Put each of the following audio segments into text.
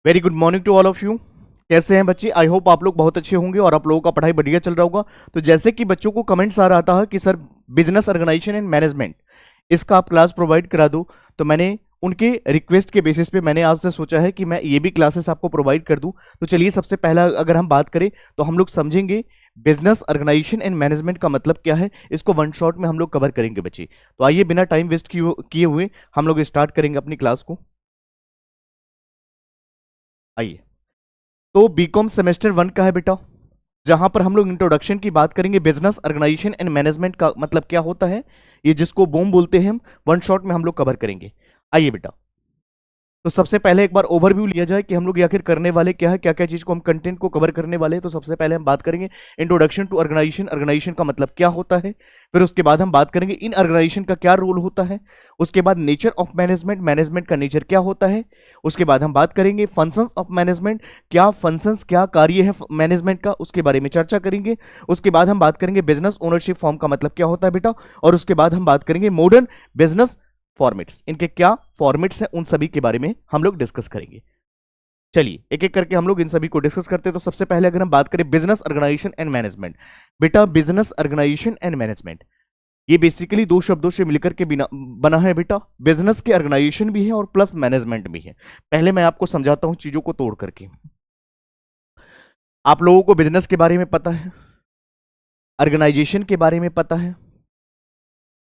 Very good morning to all of you. कैसे हैं बच्चे? आई होप आप लोग बहुत अच्छे होंगे और आप लोगों का पढ़ाई बढ़िया चल रहा होगा। तो जैसे कि बच्चों को कमेंट्स आ रहा था कि sir business organisation and management इसका आप क्लास प्रोवाइड करा दो, तो मैंने उनके रिक्वेस्ट के बेसिस पे मैंने आज से सोचा है कि मैं ये भी क्लासेस आपको प्रोवाइड कर दूं। तो चलिए सबसे पहला अगर हम बात करें तो हम लोग समझेंगे बिजनेस ऑर्गेनाइजेशन एंड मैनेजमेंट का मतलब क्या है। इसको वन शॉट में हम लोग कवर करेंगे बच्चे। तो आइए बिना टाइम वेस्ट किए हुए हम लोग स्टार्ट करेंगे अपनी क्लास को। आइए, तो बीकॉम सेमेस्टर 1 का है बेटा, जहां पर हम लोग इंट्रोडक्शन की बात करेंगे। बिजनेस ऑर्गेनाइजेशन एंड मैनेजमेंट का मतलब क्या होता है, ये जिसको बूम बोलते हैं, हम वन शॉट में हम लोग कवर करेंगे। आइए बेटा, तो सबसे पहले एक बार ओवरव्यू लिया जाए कि हम लोग आखिर करने वाले क्या है, क्या क्या चीज को हम कंटेंट को कवर करने वाले हैं। तो सबसे पहले हम बात करेंगे इंट्रोडक्शन टू ऑर्गेनाइजेशन। ऑर्गेनाइजेशन का मतलब क्या होता है। फिर उसके बाद हम बात करेंगे इन ऑर्गेनाइजेशन का क्या रोल होता है। उसके बाद नेचर ऑफ मैनेजमेंट, मैनेजमेंट का नेचर क्या होता है। उसके बाद हम बात करेंगे फंक्शंस ऑफ मैनेजमेंट, क्या फंक्शंस क्या कार्य है मैनेजमेंट का, उसके बारे में चर्चा करेंगे। उसके बाद हम बात करेंगे बिजनेस ओनरशिप फॉर्म का मतलब क्या होता है बेटा। और उसके बाद हम बात करेंगे मॉडर्न बिजनेस फॉर्मेट्स, इनके क्या फॉर्मेट्स हैं उन सभी के बारे में हम लोग डिस्कस करेंगे। चलिए एक एक करके हम लोग इन सभी को डिस्कस करते हैं। तो सबसे पहले अगर हम बात करें बिजनेस ऑर्गेनाइजेशन एंड मैनेजमेंट, बेटा बिजनेस ऑर्गेनाइजेशन एंड मैनेजमेंट ये बेसिकली दो शब्दों से मिलकर के बना है बेटा। बिजनेस के ऑर्गेनाइजेशन भी है और प्लस मैनेजमेंट भी है। पहले मैं आपको समझाता हूं चीजों को तोड़ करके। आप लोगों को बिजनेस के बारे में पता है, ऑर्गेनाइजेशन के बारे में पता है,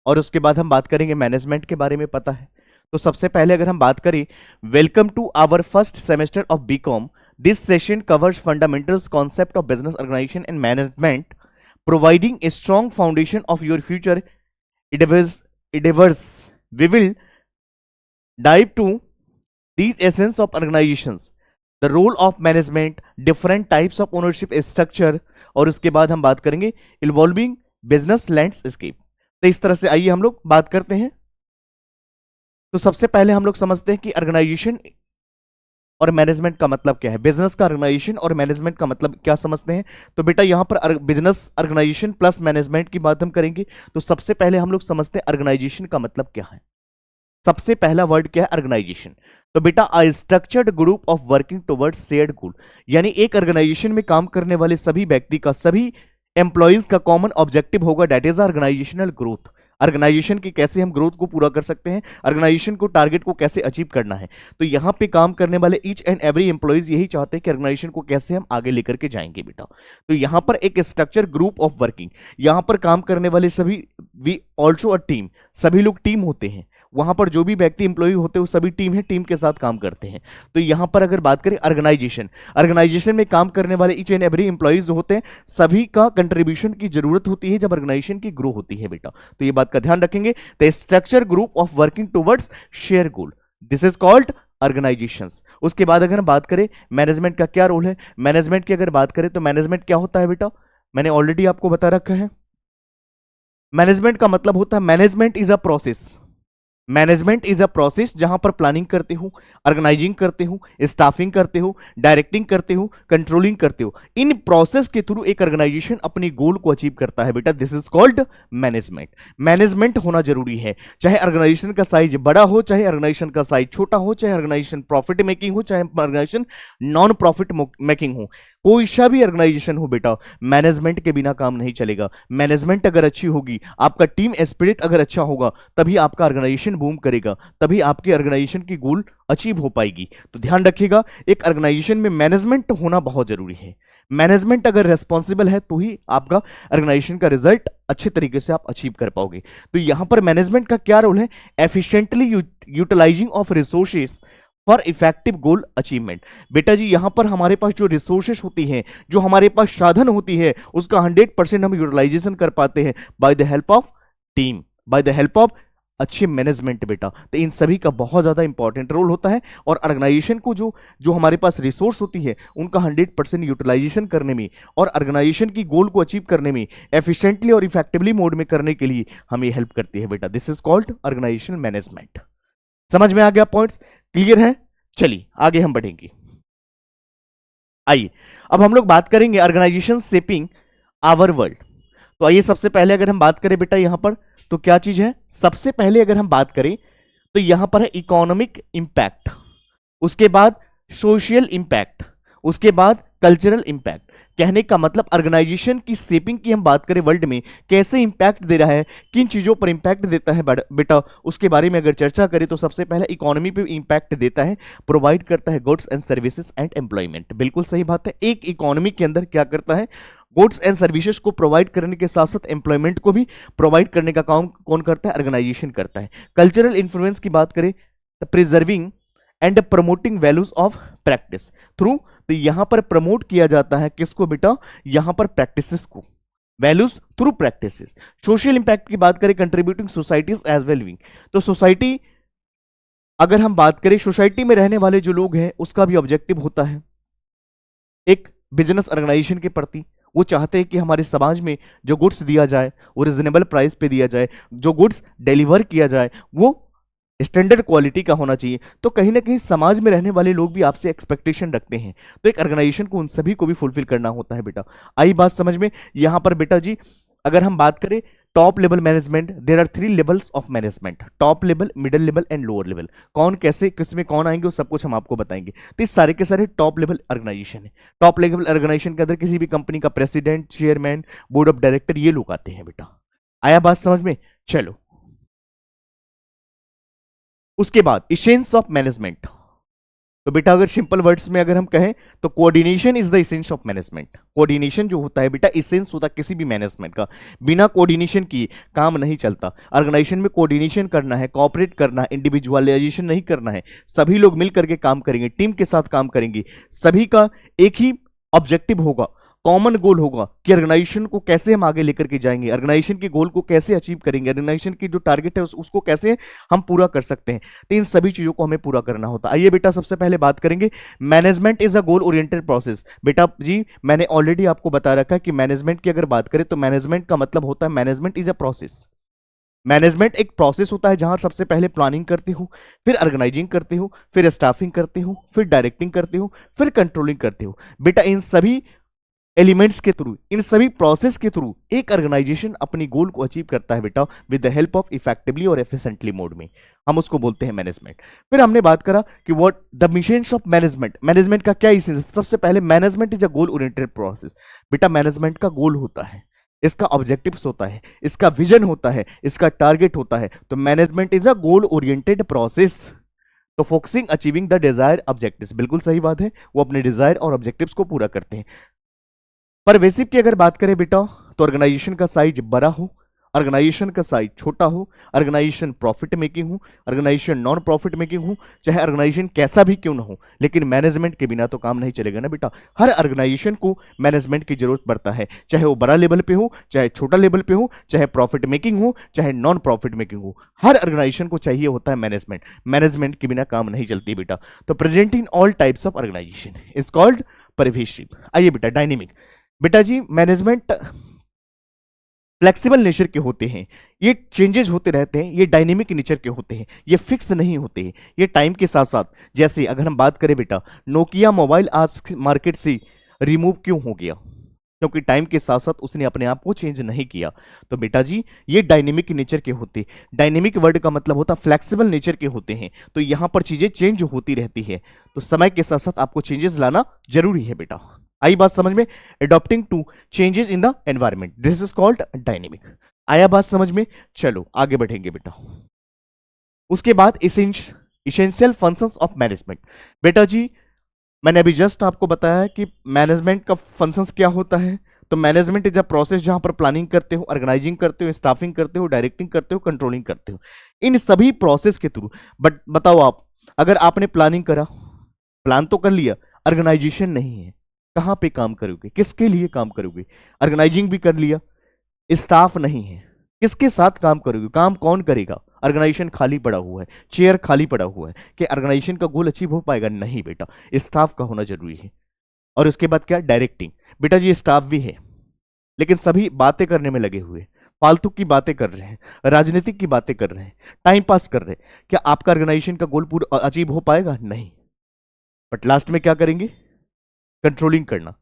और उसके बाद हम बात करेंगे मैनेजमेंट के बारे में पता है। तो सबसे पहले अगर हम बात करें, welcome to our first semester of BCom. This session covers fundamentals concept of business organisation and management, providing a strong foundation of your future endeavors. We will dive to these essence of organizations, the role of management, different types of ownership structure, और उसके बाद हम बात करेंगे involving business landscape. तो इस तरह से आइए हम लोग बात करते हैं। तो सबसे पहले हम लोग समझते हैं कि ऑर्गेनाइजेशन और मैनेजमेंट का मतलब क्या है। बिजनेस का ऑर्गेनाइजेशन और मैनेजमेंट का मतलब क्या समझते हैं। तो बेटा यहां पर बिजनेस ऑर्गेनाइजेशन प्लस मैनेजमेंट की बात हम करेंगे। तो सबसे पहले हम लोग समझते हैं ऑर्गेनाइजेशन का मतलब क्या है। सबसे पहला वर्ड क्या है, ऑर्गेनाइजेशन। तो बेटा a structured group of working towards shared गोल, यानी एक ऑर्गेनाइजेशन में काम करने वाले सभी व्यक्ति का, सभी एम्प्लॉइज का कॉमन ऑब्जेक्टिव होगा, that is organisational growth. Organisation की कैसे हम ग्रोथ को पूरा कर सकते हैं, ऑर्गेनाइजेशन को टारगेट को कैसे अचीव करना है। तो यहां पे काम करने वाले ईच एंड एवरी एम्प्लॉइज यही चाहते हैं कि ऑर्गेनाइजेशन को कैसे हम आगे लेकर के जाएंगे बेटा। तो यहां पर एक स्ट्रक्चर ग्रुप ऑफ वर्किंग, यहां पर काम करने वाले सभी, वी ऑल्सो अ टीम, सभी लोग टीम होते हैं। वहां पर जो भी व्यक्ति इंप्लॉय होते हैं वो सभी टीम है, टीम के साथ काम करते हैं। तो यहां पर अगर बात करें ऑर्गेनाइजेशन, ऑर्गेनाइजेशन में काम करने वाले ईच एंड एवरी एम्प्लॉइज जो होते हैं, सभी का कंट्रीब्यूशन की जरूरत होती है जब ऑर्गेनाइजेशन की ग्रो होती है बेटा। तो ये बात का ध्यान रखेंगे। The structure group of working towards share goal, this is called organisations. उसके बाद अगर हम बात करें मैनेजमेंट का क्या रोल है, मैनेजमेंट की अगर बात करें तो मैनेजमेंट क्या होता है बेटा, मैंने ऑलरेडी आपको बता रखा है। मैनेजमेंट का मतलब होता है management is a process. Management is a process जहां पर प्लानिंग करते हो, ऑर्गेनाइजिंग करते हो, स्टाफिंग करते हो, डायरेक्टिंग करते हो, कंट्रोलिंग करते हो। इन प्रोसेस के थ्रू एक ऑर्गेनाइजेशन अपनी गोल को अचीव करता है बेटा, this is called management. Management होना जरूरी है, चाहे ऑर्गेनाइजेशन का साइज बड़ा हो, चाहे ऑर्गेनाइजेशन का साइज छोटा हो, चाहे ऑर्गेनाइजेशन प्रॉफिट मेकिंग हो, चाहे ऑर्गेनाइजेशन नॉन प्रॉफिट मेकिंग हो, कोई सा भी ऑर्गेनाइजेशन हो बेटा, मैनेजमेंट के बिना काम नहीं चलेगा। मैनेजमेंट अगर अच्छी होगी, आपका टीम स्पिरिट अगर अच्छा होगा, तभी आपका ऑर्गेनाइजेशन बूम करेगा, तभी आपके ऑर्गेनाइजेशन की गोल अचीव हो पाएगी। तो ध्यान रखिएगा, एक ऑर्गेनाइजेशन में मैनेजमेंट होना बहुत जरूरी है। मैनेजमेंट अगर रेस्पॉन्सिबल है तो ही आपका ऑर्गेनाइजेशन का रिजल्ट अच्छे तरीके से आप अचीव कर पाओगे। तो यहां पर मैनेजमेंट का क्या रोल है, efficiently utilising of resources for effective goal achievement. बेटा जी यहां पर हमारे पास जो रिसोर्सेस होती हैं, जो हमारे पास साधन होती है, उसका 100% हम यूटिलाइजेशन कर पाते हैं by the help of team, by the help of अच्छे मैनेजमेंट बेटा। तो इन सभी का बहुत ज्यादा इंपॉर्टेंट रोल होता है। और ऑर्गेनाइजेशन को जो जो हमारे पास रिसोर्स होती है उनका 100% यूटिलाइजेशन करने में और ऑर्गेनाइजेशन की गोल को अचीव करने में, एफिशिएंटली और इफेक्टिवली मोड में करने के लिए हमें हेल्प करती है बेटा, this is called organisation management. समझ में आ गया, पॉइंट्स क्लियर है। चलिए आगे हम बढ़ेंगे। आइए अब हम लोग बात करेंगे ऑर्गेनाइजेशन शेपिंग आवर वर्ल्ड। तो आइए सबसे पहले अगर हम बात करें बेटा यहां पर तो क्या चीज है, सबसे पहले अगर हम बात करें तो यहां पर है इकोनॉमिक इंपैक्ट, उसके बाद सोशल इंपैक्ट, उसके बाद कल्चरल इंपैक्ट। कहने का मतलब ऑर्गेनाइजेशन की शेपिंग की हम बात करें, वर्ल्ड में कैसे इंपैक्ट दे रहा है, किन चीजों पर इंपैक्ट देता है बेटा, उसके बारे में अगर चर्चा करें तो सबसे पहले इकोनॉमी पे इंपैक्ट देता है, प्रोवाइड करता है goods and services and employment. बिल्कुल सही बात है, एक इकोनॉमी के अंदर क्या करता है, गुड्स एंड सर्विसेज को प्रोवाइड करने के साथ साथ एम्प्लॉयमेंट को भी प्रोवाइड करने का काम कौन करता है, ऑर्गेनाइजेशन करता है। कल्चरल इन्फ्लुएंस की बात करें तो preserving and promoting values of practice through, तो यहां पर प्रमोट किया जाता है किसको बेटा, यहां पर प्रैक्टिसेस को, values through practices. Social impact की बात करें contributing societies as well being, तो सोसाइटी अगर हम बात करें सोसाइटी में रहने वाले जो लोग हैं उसका भी ऑब्जेक्टिव होता है एक बिजनेस ऑर्गेनाइजेशन के प्रति, वो चाहते हैं कि हमारे समाज में जो गुड्स दिया जाए वो रिजनेबल प्राइस पे दिया जाए, जो गुड्स डिलीवर किया जाए वो स्टैंडर्ड क्वालिटी का होना चाहिए। तो कहीं ना कहीं समाज में रहने वाले लोग भी आपसे एक्सपेक्टेशन रखते हैं, तो एक ऑर्गेनाइजेशन को उन सभी को भी फुलफिल करना होता है बेटा। आई बात समझ में। यहां पर बेटा जी अगर हम बात करें top level management, there are 3 levels of management, top level, middle level and lower level. कौन कैसे किस में कौन आएंगे वो सब कुछ हम आपको बताएंगे। तो इस सारे के सारे टॉप लेवल ऑर्गेनाइजेशन है। टॉप लेवल ऑर्गेनाइजेशन के अंदर किसी भी कंपनी का president, chairman, board of director ये लोग आते हैं बेटा। आया बात समझ में। चलो उसके बाद इसेंस ऑफ मैनेजमेंट, तो बेटा अगर सिंपल वर्ड्स में अगर हम कहें तो coordination is the essence of management. Coordination जो होता है बेटा इसेंस होता है किसी भी मैनेजमेंट का, बिना कोऑर्डिनेशन किए काम नहीं चलता। ऑर्गेनाइजेशन में कोऑर्डिनेशन करना है, कोऑपरेट करना है, इंडिविजुअलाइजेशन नहीं करना है, सभी लोग मिल करके काम करेंगे, टीम के साथ काम करेंगे, सभी का एक ही ऑब्जेक्टिव होगा, कॉमन गोल होगा कि ऑर्गेनाइजेशन को कैसे हम आगे लेकर के जाएंगे, ऑर्गेनाइजेशन के गोल को कैसे अचीव करेंगे, ऑर्गेनाइजेशन की जो टारगेट है उसको कैसे हम पूरा कर सकते हैं। तो इन सभी चीजों को हमें पूरा करना होता है। आइए बेटा सबसे पहले बात करेंगे management is a goal oriented process. बेटा जी मैंने ऑलरेडी आपको बता रखा है कि मैनेजमेंट की अगर बात करें तो मैनेजमेंट का मतलब होता है management is a process. Management एक प्रोसेस होता है जहां सबसे पहले प्लानिंग करते हो, फिर ऑर्गेनाइजिंग करते हो, फिर स्टाफिंग करते हो, फिर डायरेक्टिंग करते हो, फिर कंट्रोलिंग करते हो। बेटा इन सभी एलिमेंट्स के थ्रू, इन सभी प्रोसेस के थ्रू एक ऑर्गेनाइजेशन अपनी गोल को अचीव करता है बेटा with the help of effectively और एफिशिएंटली मोड में, हम उसको बोलते हैं मैनेजमेंट। फिर हमने बात करा कि what the missions of management, management का क्या इसेंस। सबसे पहले management is a goal oriented process. बेटा मैनेजमेंट का गोल होता है, इसका ऑब्जेक्टिव्स होता है, इसका विजन होता है, इसका टारगेट होता है। तो management is a goal oriented process, तो focusing achieving the desire objectives. बिल्कुल सही बात है, वो अपने डिजायर और ऑब्जेक्टिव्स को पूरा करते हैं। परवेसिव की अगर बात करें बेटा तो ऑर्गेनाइजेशन का साइज बड़ा हो, ऑर्गेनाइजेशन का साइज छोटा हो, ऑर्गेनाइजेशन प्रॉफिट मेकिंग हो, ऑर्गेनाइजेशन नॉन प्रॉफिट मेकिंग हो, चाहे ऑर्गेनाइजेशन कैसा भी क्यों ना हो, लेकिन मैनेजमेंट के बिना तो काम नहीं चलेगा ना बेटा। हर ऑर्गेनाइजेशन को मैनेजमेंट की जरूरत पड़ता है, चाहे वो बड़ा लेवल पे हो, चाहे छोटा लेवल पे हो, चाहे प्रॉफिट मेकिंग हो, चाहे नॉन प्रॉफिट मेकिंग हो, हर ऑर्गेनाइजेशन को चाहिए होता है मैनेजमेंट। मैनेजमेंट के बिना काम नहीं चलती बेटा। तो present in all types of organisation is called pervasive. आइए बेटा डायनेमिक। बेटा जी मैनेजमेंट फ्लेक्सिबल नेचर के होते हैं, ये चेंजेस होते रहते हैं, ये डायनेमिक नेचर के होते हैं, ये फिक्स नहीं होते हैं, ये टाइम के साथ साथ। जैसे अगर हम बात करें बेटा नोकिया मोबाइल आज मार्केट से रिमूव क्यों हो गया, क्योंकि टाइम के साथ साथ उसने अपने आप को चेंज नहीं किया। तो बेटा जी ये डायनेमिक नेचर के होते, डायनेमिक वर्ड का मतलब होता फ्लेक्सिबल नेचर के होते हैं। तो यहां पर चीजें चेंज होती रहती है, तो समय के साथ साथ आपको चेंजेस लाना जरूरी है बेटा। आई बात समझ में। Adopting to changes in the environment, this is called dynamic. आया बात समझ में। चलो आगे बढ़ेंगे बेटा। उसके बाद इसेंशियल फंक्शंस ऑफ मैनेजमेंट। बेटा जी मैंने अभी जस्ट आपको बताया कि मैनेजमेंट का फंक्शंस क्या होता है। तो मैनेजमेंट इज अ प्रोसेस जहां पर प्लानिंग करते हो, ऑर्गेनाइजिंग करते हो, स्टाफिंग करते हो, डायरेक्टिंग करते हो, कंट्रोलिंग करते हो, इन सभी प्रोसेस के थ्रू। बट बताओ आप, अगर आपने प्लानिंग करा, प्लान तो कर लिया, ऑर्गेनाइजेशन नहीं है, कहां पे काम करोगे, किसके लिए काम करोगे। ऑर्गेनाइजिंग भी कर लिया, स्टाफ नहीं है, किसके साथ काम करोगे, काम कौन करेगा। ऑर्गेनाइजेशन खाली पड़ा हुआ है, चेयर खाली पड़ा हुआ है, कि ऑर्गेनाइजेशन का गोल अचीव हो पाएगा, नहीं बेटा, स्टाफ का होना जरूरी है। और उसके बाद क्या, डायरेक्टिंग। बेटा जी स्टाफ भी है लेकिन सभी बातें करने में लगे हुए, फालतू की बातें कर रहे हैं, राजनीतिक की बातें कर रहे हैं, टाइम पास कर रहे हैं। क्या आपका ऑर्गेनाइजेशन का गोल पूरा अचीव हो पाएगा, नहीं। बट लास्ट में क्या करेंगे, कंट्रोलिंग करना।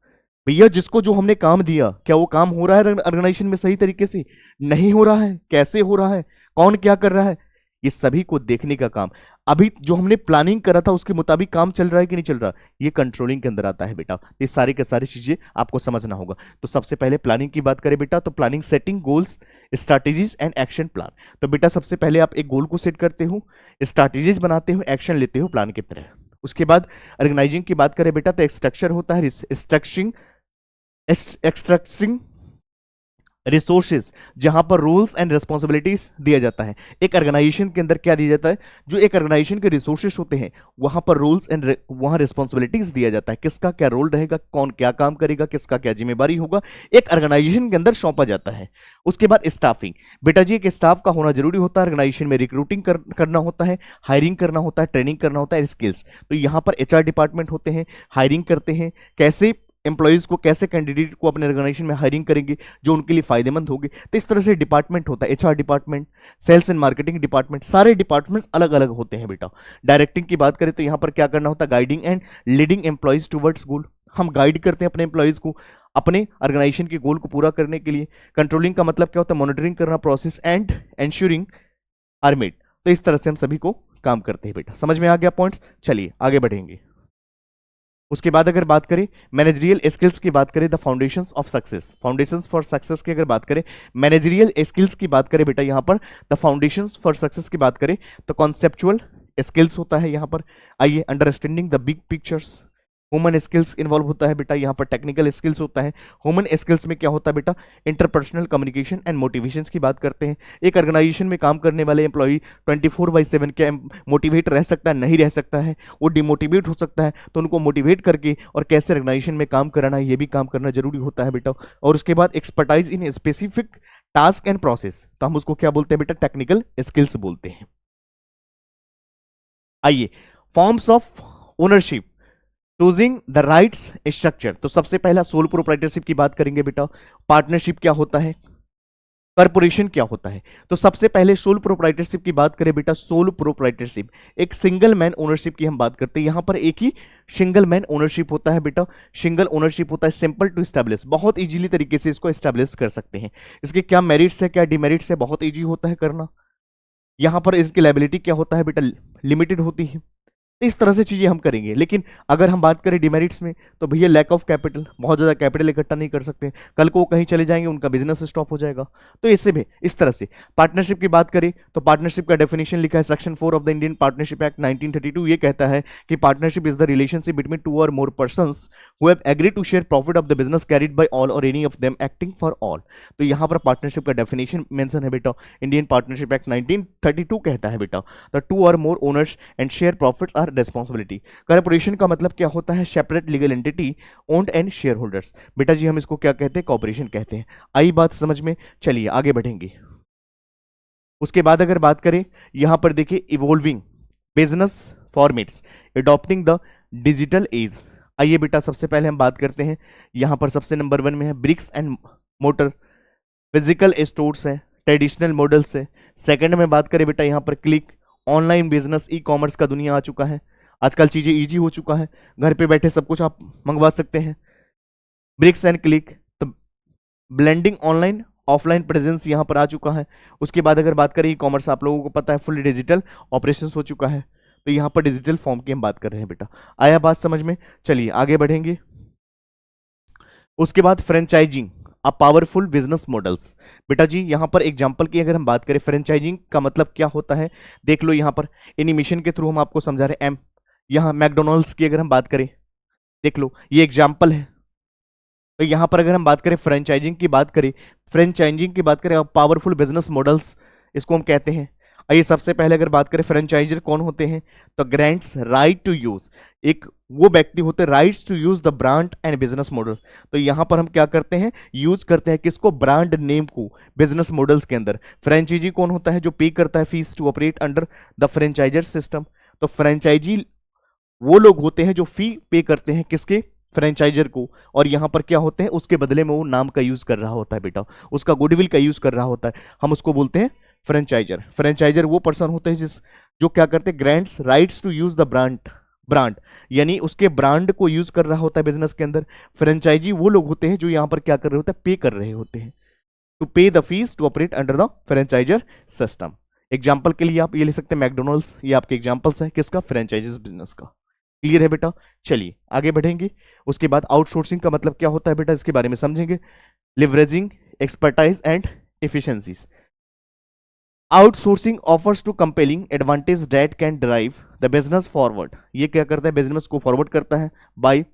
भैया जिसको जो हमने काम दिया क्या वो काम हो रहा है ऑर्गेनाइजेशन में सही तरीके से, नहीं हो रहा है, कैसे हो रहा है, कौन क्या कर रहा है, ये सभी को देखने का काम, अभी जो हमने प्लानिंग करा था उसके मुताबिक काम चल रहा है कि नहीं चल रहा, ये कंट्रोलिंग के अंदर आता है बेटा। ये सारी की सारी चीजें आपको समझना होगा। तो सबसे पहले प्लानिंग की बात करें बेटा, तो planning setting goals, strategies and action plan. तो बेटा सबसे पहले आप एक गोल को सेट करते हो, स्ट्रैटेजीज बनाते हो, एक्शन लेते हो प्लान की तरह। उसके बाद ऑर्गेनाइजिंग की बात करें बेटा, तो एक स्ट्रक्चर होता है, एक्सट्रैक्टिंग रिसोर्सेज, जहां पर रूल्स एंड रिस्पॉन्सिबिलिटीज दिया जाता है। एक ऑर्गेनाइजेशन के अंदर क्या दिया जाता है, जो एक ऑर्गेनाइजेशन के रिसोर्सेज होते हैं वहां पर रूल्स एंड वहां रिस्पॉन्सिबिलिटीज दिया जाता है, किसका क्या रोल रहेगा, कौन क्या काम करेगा, किसका क्या जिम्मेदारी होगा, एक ऑर्गेनाइजेशन के अंदर सौंपा जाता है। उसके बाद स्टाफिंग, बेटा जी एक स्टाफ का होना जरूरी होता है ऑर्गेनाइजेशन में, रिक्रूटिंग करना होता है, हायरिंग करना होता है, ट्रेनिंग करना होता है, स्किल्स। तो यहां पर एचआर डिपार्टमेंट होते हैं, हायरिंग करते हैं, कैसे एम्प्लॉयज को, कैसे कैंडिडेट को अपने ऑर्गेनाइजेशन में हायरिंग करेंगे जो उनके लिए फायदेमंद होगी। तो इस तरह से डिपार्टमेंट होता है, HR department, sales and marketing department, सारे डिपार्टमेंट्स अलग अलग होते हैं बेटा। डायरेक्टिंग की बात करें तो यहां पर क्या करना होता है, guiding and leading employees towards goal, हम गाइड करते हैं अपने एम्प्लॉयज को अपने ऑर्गेनाइजेशन के गोल को पूरा करने के लिए। कंट्रोलिंग का मतलब क्या होता है, मॉनिटरिंग करना, process and ensuring are made. तो इस तरह से हम सभी को काम करते हैं बेटा। समझ में आ गया पॉइंट्स? चलिए आगे बढ़ेंगे। उसके बाद अगर बात करें मैनेजरियल स्किल्स की बात करें, the foundations of success, foundations for success की अगर बात करें, मैनेजरियल स्किल्स की बात करें बेटा, यहां पर द फाउंडेशंस फॉर सक्सेस की बात करें तो कॉन्सेप्चुअल स्किल्स होता है यहां पर। आइए, understanding the big pictures, human skills involve होता है बेटा, यहाँ पर टेक्निकल स्किल्स होता है। ह्यूमन स्किल्स में क्या होता है बेटा, इंटरपर्सनल कम्युनिकेशन एंड मोटिवेशंस की बात करते हैं। एक ऑर्गेनाइजेशन में काम करने वाले एम्प्लॉय 24/7 क्या मोटिवेट रह सकता है, नहीं रह सकता है, वो डिमोटिवेट हो सकता है, तो उनको मोटिवेट करके और कैसे ऑर्गेनाइजेशन में काम कराना है ये भी काम करना जरूरी होता है बेटा। और उसके बाद expertise in specific task and process, तो हम उसको क्या बोलते हैं बेटा, टेक्निकल स्किल्स बोलते हैं। आइए, forms of ownership, choosing the rights structure. तो सबसे पहला सोल प्रोप्राइटरशिप की बात करेंगे बेटा, पार्टनरशिप क्या होता है, कॉर्पोरेशन क्या होता है। तो सबसे पहले सोल प्रोप्राइटरशिप की बात करें बेटा, सोल प्रोप्राइटरशिप एक सिंगल मैन ओनरशिप की हम बात करते हैं। यहां पर एक ही सिंगल मैन ओनरशिप होता है बेटा, सिंगल ओनरशिप होता है, सिंपल टू स्टैब्लिश, बहुत इजीली तरीके से इसको स्टैब्लिश कर सकते हैं। इसके क्या मेरिट्स है, क्या डिमेरिट्स है, बहुत इजी होता है करना। यहां पर इसकी लायबिलिटी क्या होता है बेटा, लिमिटेड होती है। इस तरह से चीजें हम करेंगे। लेकिन अगर हम बात करें डिमेरिट्स में, तो भैया लैक ऑफ कैपिटल, बहुत ज्यादा कैपिटल इकट्ठा नहीं कर सकते, कल को वो कहीं चले जाएंगे, उनका बिजनेस स्टॉप हो जाएगा। तो इससे भी इस तरह से पार्टनरशिप की बात करें तो पार्टनरशिप का डेफिनेशन लिखा है section 4 of the Indian partnership act 1932। ये कहता है कि partnership is the relationship between two or more persons who have agreed to share profit of the business carried by all or any of them acting for all. तो यहां पर partnership का definition mention है बेटा, Indian partnership act 1932 कहता है बेटा, the two or more owners and share profits are responsibility. Corporation का मतलब क्या होता है, separate legal entity owned and share holders. बेटा जी हम इसको क्या कहते हैं, कॉर्पोरेशन कहते हैं। आई बात समझ में? चलिए आगे बढ़ेंगे। उसके बाद अगर बात करें, यहां पर देखिए evolving business formats, adopting the digital age. आइए बेटा सबसे पहले हम बात करते हैं, यहां पर सबसे नंबर 1 में है bricks and mortar, physical stores है, ट्रेडिशनल मॉडल्स है। सेकंड में बात करें बेटा, यहां पर click, online business, e commerce का दुनिया आ चुका है, आजकल चीजें इजी हो चुका है, घर पे बैठे सब कुछ आप मंगवा सकते हैं। ब्रिक्स एंड क्लिक, तो ब्लेंडिंग ऑनलाइन ऑफलाइन प्रेजेंस यहां पर आ चुका है। उसके बाद अगर बात करें ई कॉमर्स, आप लोगों को पता है फुल डिजिटल ऑपरेशन हो चुका है, तो यहां पर डिजिटल फॉर्म की हम बात कर रहे हैं बेटा। आया बात समझ में? चलिए आगे बढ़ेंगे। उसके बाद franchising, a powerful business models. बेटा जी यहां पर एग्जांपल की अगर हम बात करें, फ्रेंचाइजिंग का मतलब क्या होता है, देख लो यहां पर एनिमेशन के थ्रू हम आपको समझा रहे हैं। यहां मैकडोनल्ड्स की अगर हम बात करें, देख लो ये एग्जाम्पल है। तो यहां पर अगर हम बात करें फ्रेंचाइजिंग की बात करें, फ्रेंचाइजिंग की बात करें, पावरफुल बिजनेस मॉडल्स इसको हम कहते हैं। आइए सबसे पहले अगर बात करें फ्रेंचाइजर कौन होते हैं, तो ग्रांट्स राइट टू यूज, एक वो व्यक्ति होते हैं rights to use the brand and business model. तो यहां पर हम क्या करते हैं, यूज करते हैं किसको, ब्रांड नेम को बिजनेस मॉडल्स के अंदर। फ्रेंचाइजी कौन होता है, जो पे करता है fees to operate under the franchiser system. तो फ्रेंचाइजी वो लोग होते हैं जो फी पे करते हैं किसके, फ्रेंचाइजर को, और यहां पर क्या होते हैं, उसके बदले में वो नाम का यूज कर रहा होता है बेटा, उसका गुडविल का यूज कर रहा होता है, हम उसको बोलते हैं फ्रेंचाइजर। फ्रेंचाइजर वो पर्सन होते हैं जो क्या करते हैं, grants rights to use the brand यानी उसके ब्रांड को यूज कर रहा होता है बिजनेस के अंदर। फ्रेंचाइजी वो लोग होते हैं जो यहां पर क्या कर रहे होते हैं, पे कर रहे होते हैं, to pay the fees to operate under the franchiser system. Example के लिए आप ये ले सकते हैं मैकडोनल्ड्स, ये आपके एग्जाम्पल्स हैं किसका, फ्रेंचाइजीज बिजनेस का। क्लियर है बेटा? चलिए आगे बढ़ेंगे। उसके बाद आउटसोर्सिंग का मतलब क्या होता है बेटा, इसके बारे में समझेंगे। Leveraging expertise and efficiencies. Outsourcing offers two compelling advantage that can drive the business forward. ये क्या करता है, बिजनेस को फॉरवर्ड करता है बाय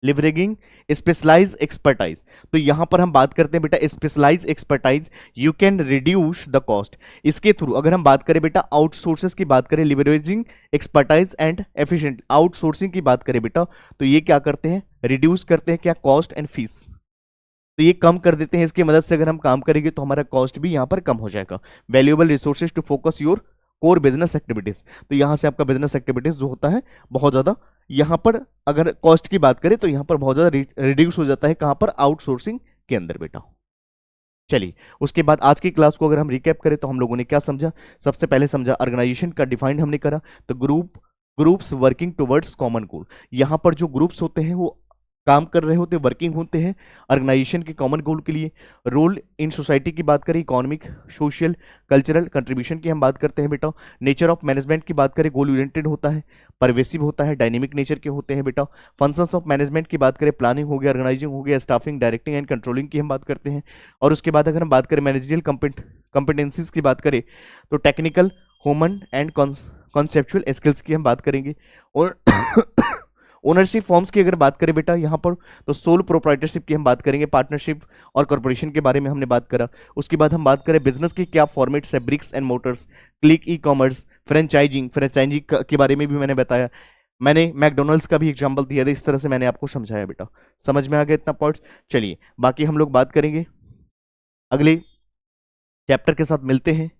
लिवरेजिंग स्पेशलाइज एक्सपर्टाइज। तो यहां पर हम बात करते हैं बेटा specialise expertise, you can reduce the cost. इसके थ्रू अगर हम बात करें बेटा आउटसोर्सेस की बात करें, leveraging expertise and efficient outsourcing की बात करें बेटा, तो ये क्या करते हैं, रिड्यूस करते हैं क्या, कॉस्ट एंड फीस। तो ये कम कर देते हैं, इसकी मदद से अगर हम काम करेंगे तो हमारा कॉस्ट भी यहां पर कम हो जाएगा। Valuable resources to focus your core business activities. तो यहां से आपका बिजनेस एक्टिविटीज जो होता है बहुत ज्यादा, यहां पर अगर कॉस्ट की बात करें तो यहां पर बहुत ज्यादा रिड्यूस हो जाता है, कहां पर, आउटसोर्सिंग के अंदर बेटा। चलिए उसके बाद आज की क्लास को अगर हम रिकैप करें तो हम लोगों ने क्या समझा, सबसे पहले समझा ऑर्गेनाइजेशन का डिफाइंड हमने करा, तो groups working towards common goal. यहां पर जो ग्रुप्स होते हैं वो काम कर रहे होते, वर्किंग होते हैं ऑर्गेनाइजेशन के कॉमन गोल के लिए। रोल इन सोसाइटी की बात करें, इकोनॉमिक सोशल कल्चरल कंट्रीब्यूशन की हम बात करते हैं बेटा। नेचर ऑफ मैनेजमेंट की बात करें, गोल ओरिएंटेड होता है, परवेसिव होता है, डायनेमिक नेचर के होते हैं बेटा। फंक्शंस ऑफ मैनेजमेंट की बात करें, प्लानिंग हो गया, ऑर्गेनाइजिंग हो गया, स्टाफिंग, डायरेक्टिंग एंड कंट्रोलिंग की हम बात करते हैं। और उसके बाद अगर हम बात करें मैनेजरियल कॉम्पिटेंसीज की बात करें तो technical, human and conceptual skills की हम बात करेंगे। और ओनरशिप फॉर्म्स की अगर बात करें बेटा यहाँ पर, तो सोल प्रोप्राइटरशिप की हम बात करेंगे, पार्टनरशिप और कॉर्पोरेशन के बारे में हमने बात करा। उसके बाद हम बात करें बिजनेस के क्या फॉर्मेट्स है, bricks and mortars, click, e commerce, franchising के बारे में भी मैंने बताया। मैंने मैकडोनल्ड्स का भी एग्जाम्पल दिया था, इस तरह से मैंने आपको समझाया बेटा। समझ में आ गया इतना पॉइंट्स? चलिए बाकी हम लोग बात करेंगे अगले चैप्टर के साथ, मिलते हैं।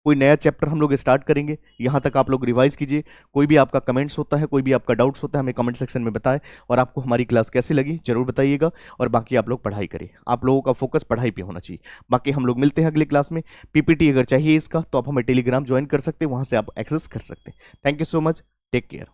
कोई नया चैप्टर हम लोग स्टार्ट करेंगे, यहाँ तक आप लोग रिवाइज कीजिए। कोई भी आपका कमेंट्स होता है, कोई भी आपका डाउट्स होता है, हमें कमेंट सेक्शन में बताएं। और आपको हमारी क्लास कैसी लगी जरूर बताइएगा। और बाकी आप लोग पढ़ाई करिए, आप लोगों का फोकस पढ़ाई पे होना चाहिए। बाकी हम लोग मिलते हैं अगली क्लास में। पीपीटी अगर चाहिए इसका तो आप हमें टेलीग्राम ज्वाइन कर सकते हैं, वहाँ से आप एक्सेस कर सकते हैं। Thank you so much, take care.